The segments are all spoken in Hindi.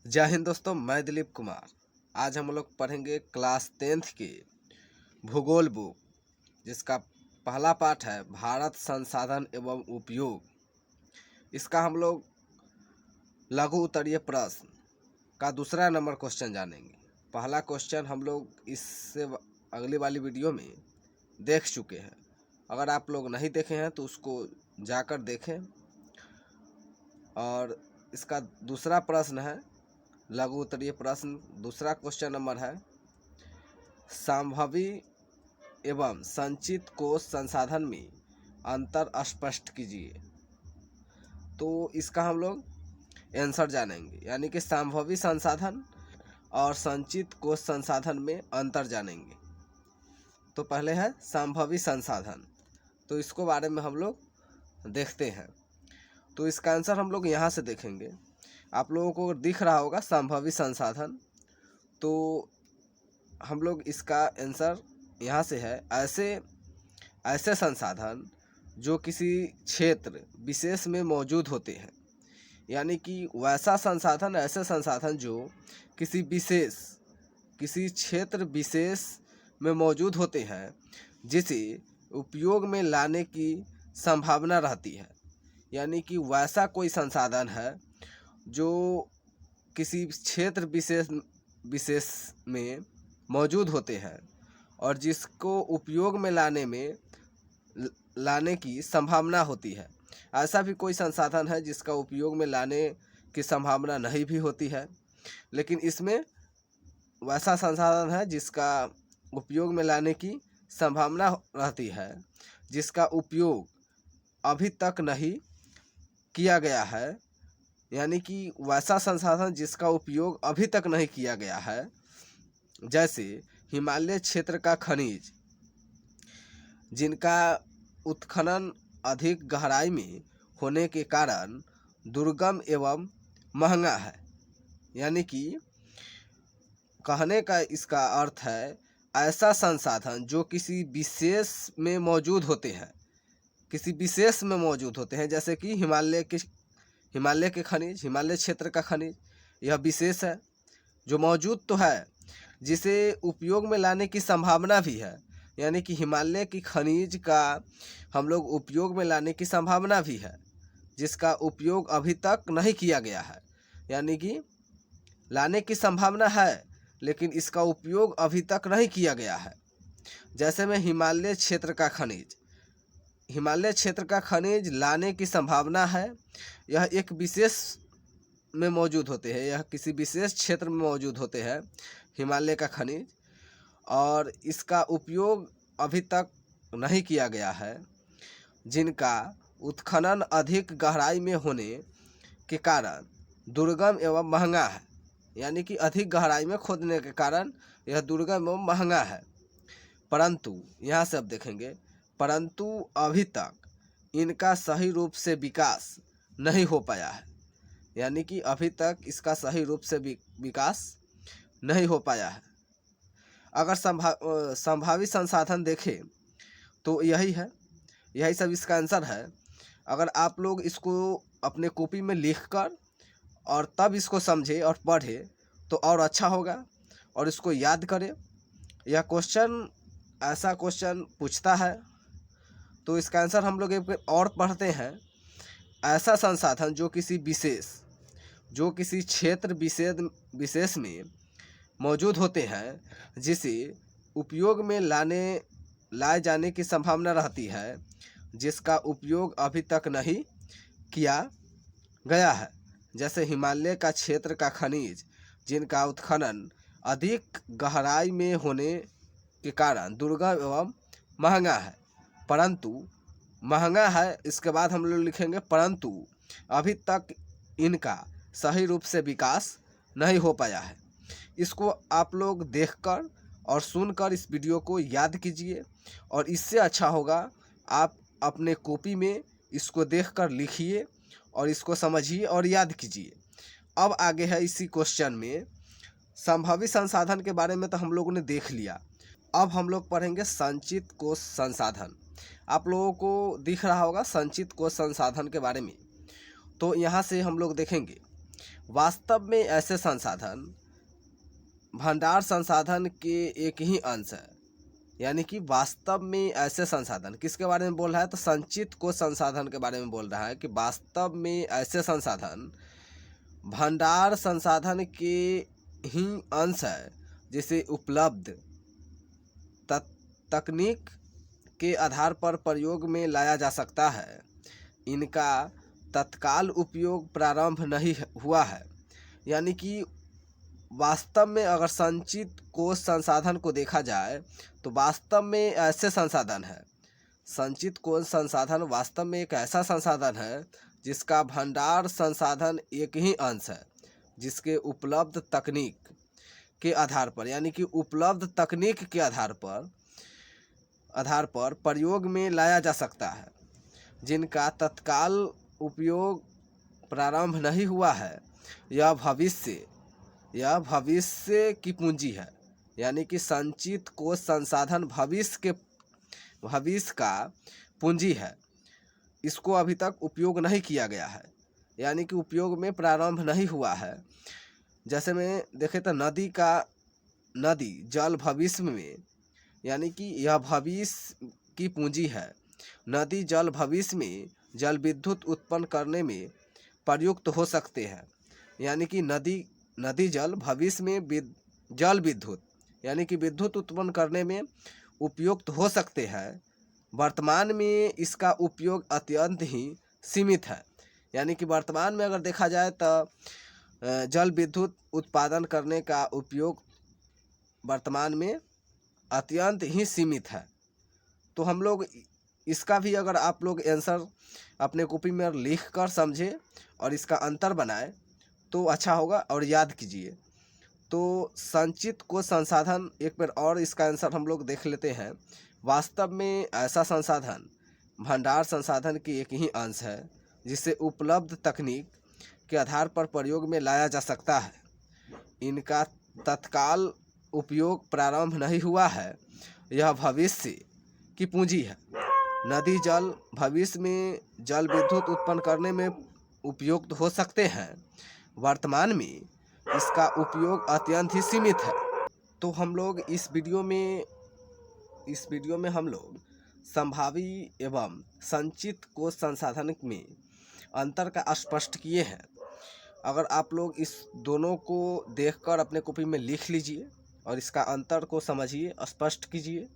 जय हिंद दोस्तों, मैं दिलीप कुमार। आज हम लोग पढ़ेंगे क्लास 10th के भूगोल बुक, जिसका पहला पाठ है भारत संसाधन एवं उपयोग। इसका हम लोग लघु उत्तरीय प्रश्न का दूसरा नंबर क्वेश्चन जानेंगे। पहला क्वेश्चन हम लोग इससे अगली वाली वीडियो में देख चुके हैं। अगर आप लोग नहीं देखे हैं तो उसको जाकर देखें। और इसका दूसरा प्रश्न है लघु उत्तरीय प्रश्न। दूसरा क्वेश्चन नंबर है संभावी एवं संचित कोश संसाधन में अंतर स्पष्ट कीजिए। तो इसका हम लोग आंसर जानेंगे, यानी कि संभावी संसाधन और संचित कोश संसाधन में अंतर जानेंगे। तो पहले है संभावी संसाधन, तो इसको बारे में हम लोग देखते हैं। तो इसका आंसर हम लोग यहाँ से देखेंगे। आप लोगों को दिख रहा होगा संभावी संसाधन, तो हम लोग इसका आंसर यहाँ से है ऐसे संसाधन जो किसी क्षेत्र विशेष में मौजूद होते हैं। यानी कि वैसा संसाधन, ऐसे संसाधन जो किसी क्षेत्र विशेष में मौजूद होते हैं, जिसे उपयोग में लाने की संभावना रहती है। यानी कि वैसा कोई संसाधन है जो किसी क्षेत्र विशेष में मौजूद होते हैं और जिसको उपयोग में लाने की संभावना होती है। ऐसा भी कोई संसाधन है जिसका उपयोग में लाने की संभावना नहीं भी होती है, लेकिन इसमें वैसा संसाधन है जिसका उपयोग में लाने की संभावना रहती है, जिसका उपयोग अभी तक नहीं किया गया है। यानी कि वैसा संसाधन जिसका उपयोग अभी तक नहीं किया गया है, जैसे हिमालय क्षेत्र का खनिज, जिनका उत्खनन अधिक गहराई में होने के कारण दुर्गम एवं महंगा है। यानी कि कहने का इसका अर्थ है ऐसा संसाधन जो किसी विशेष में मौजूद होते हैं, जैसे कि हिमालय के खनिज, हिमालय क्षेत्र का खनिज, यह विशेष है जो मौजूद तो है, जिसे उपयोग में लाने की संभावना भी है। यानी कि हिमालय की खनिज का हम लोग उपयोग में लाने की संभावना भी है, जिसका उपयोग अभी तक नहीं किया गया है। यानी कि लाने की संभावना है, लेकिन इसका उपयोग अभी तक नहीं किया गया है। जैसे में हिमालय क्षेत्र का खनिज लाने की संभावना है। यह एक विशेष में मौजूद होते हैं, यह किसी विशेष क्षेत्र में मौजूद होते हैं हिमालय का खनिज, और इसका उपयोग अभी तक नहीं किया गया है, जिनका उत्खनन अधिक गहराई में होने के कारण दुर्गम एवं महंगा है। यानी कि अधिक गहराई में खोदने के कारण यह दुर्गम एवं महंगा है। परंतु यहाँ से अब देखेंगे, परंतु अभी तक इनका सही रूप से विकास नहीं हो पाया है। यानी कि अभी तक इसका सही रूप से विकास नहीं हो पाया है। अगर संभावी संसाधन देखें तो यही सब इसका आंसर है। अगर आप लोग इसको अपने कॉपी में लिखकर और तब इसको समझे और पढ़े तो और अच्छा होगा, और इसको याद करें। यह क्वेश्चन ऐसा क्वेश्चन पूछता है, तो इसका आंसर हम लोग एक और पढ़ते हैं। ऐसा संसाधन जो किसी क्षेत्र विशेष में मौजूद होते हैं, जिसे उपयोग में लाए जाने की संभावना रहती है, जिसका उपयोग अभी तक नहीं किया गया है। जैसे हिमालय का क्षेत्र का खनिज, जिनका उत्खनन अधिक गहराई में होने के कारण दुर्गम एवं महंगा है। परंतु महंगा है, इसके बाद हम लोग लिखेंगे परंतु अभी तक इनका सही रूप से विकास नहीं हो पाया है। इसको आप लोग देखकर और सुनकर इस वीडियो को याद कीजिए, और इससे अच्छा होगा आप अपने कॉपी में इसको देखकर लिखिए और इसको समझिए और याद कीजिए। अब आगे है इसी क्वेश्चन में संभावी संसाधन के बारे में तो हम लोगों ने देख लिया। अब हम लोग पढ़ेंगे संचित कोश संसाधन। आप लोगों को दिख रहा होगा संचित कोश संसाधन के बारे में। तो यहाँ से हम लोग देखेंगे वास्तव में ऐसे संसाधन भंडार संसाधन के एक ही अंश है। यानी कि वास्तव में ऐसे संसाधन किसके बारे में बोल रहा है, तो संचित कोश संसाधन के बारे में बोल रहा है कि वास्तव में ऐसे संसाधन भंडार संसाधन के ही अंश है, जिसे उपलब्ध तकनीक के आधार पर प्रयोग में लाया जा सकता है। इनका तत्काल उपयोग प्रारंभ नहीं हुआ है। यानी कि वास्तव में अगर संचित कोश संसाधन को देखा जाए तो वास्तव में ऐसे संसाधन है, संचित कोश संसाधन वास्तव में एक ऐसा संसाधन है जिसका भंडार संसाधन एक ही अंश है, जिसके उपलब्ध तकनीक के आधार पर, यानी कि उपलब्ध तकनीक के आधार पर प्रयोग में लाया जा सकता है। जिनका तत्काल उपयोग प्रारंभ नहीं हुआ है, यह भविष्य की पूंजी है। यानी कि संचित कोश संसाधन भविष्य का पूंजी है। इसको अभी तक उपयोग नहीं किया गया है, यानी कि उपयोग में प्रारंभ नहीं हुआ है। जैसे में देखें तो नदी जल भविष्य में, यानी कि यह भविष्य की पूंजी है। नदी जल भविष्य में जल विद्युत उत्पन्न करने में प्रयुक्त हो सकते हैं। यानी कि नदी जल भविष्य में जल विद्युत, यानी कि विद्युत उत्पन्न करने में उपयुक्त हो सकते हैं। वर्तमान में इसका उपयोग अत्यंत ही सीमित है। यानी कि वर्तमान में अगर देखा जाए तो जल विद्युत उत्पादन करने का उपयोग वर्तमान में अत्यंत ही सीमित है। तो हम लोग इसका भी, अगर आप लोग आंसर अपने कॉपी में लिख कर समझे और इसका अंतर बनाए तो अच्छा होगा और याद कीजिए। तो संचित कोश संसाधन एक बार और इसका आंसर हम लोग देख लेते हैं। वास्तव में ऐसा संसाधन भंडार संसाधन की एक ही अंश है, जिसे उपलब्ध तकनीक के आधार पर प्रयोग में लाया जा सकता है। इनका तत्काल उपयोग प्रारंभ नहीं हुआ है, यह भविष्य की पूंजी है। नदी जल भविष्य में जल विद्युत उत्पन्न करने में उपयुक्त हो सकते हैं। वर्तमान में इसका उपयोग अत्यंत ही सीमित है। तो हम लोग इस वीडियो में हम लोग संभावी एवं संचित कोश संसाधन में अंतर का स्पष्ट किए हैं। अगर आप लोग इस दोनों को देखकर अपने कॉपी में लिख लीजिए और इसका अंतर को समझिए, स्पष्ट कीजिए।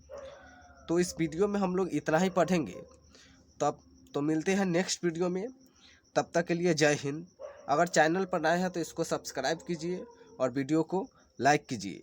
तो इस वीडियो में हम लोग इतना ही पढ़ेंगे। तब तो मिलते हैं नेक्स्ट वीडियो में। तब तक के लिए जय हिंद। अगर चैनल पर नए हैं तो इसको सब्सक्राइब कीजिए और वीडियो को लाइक कीजिए।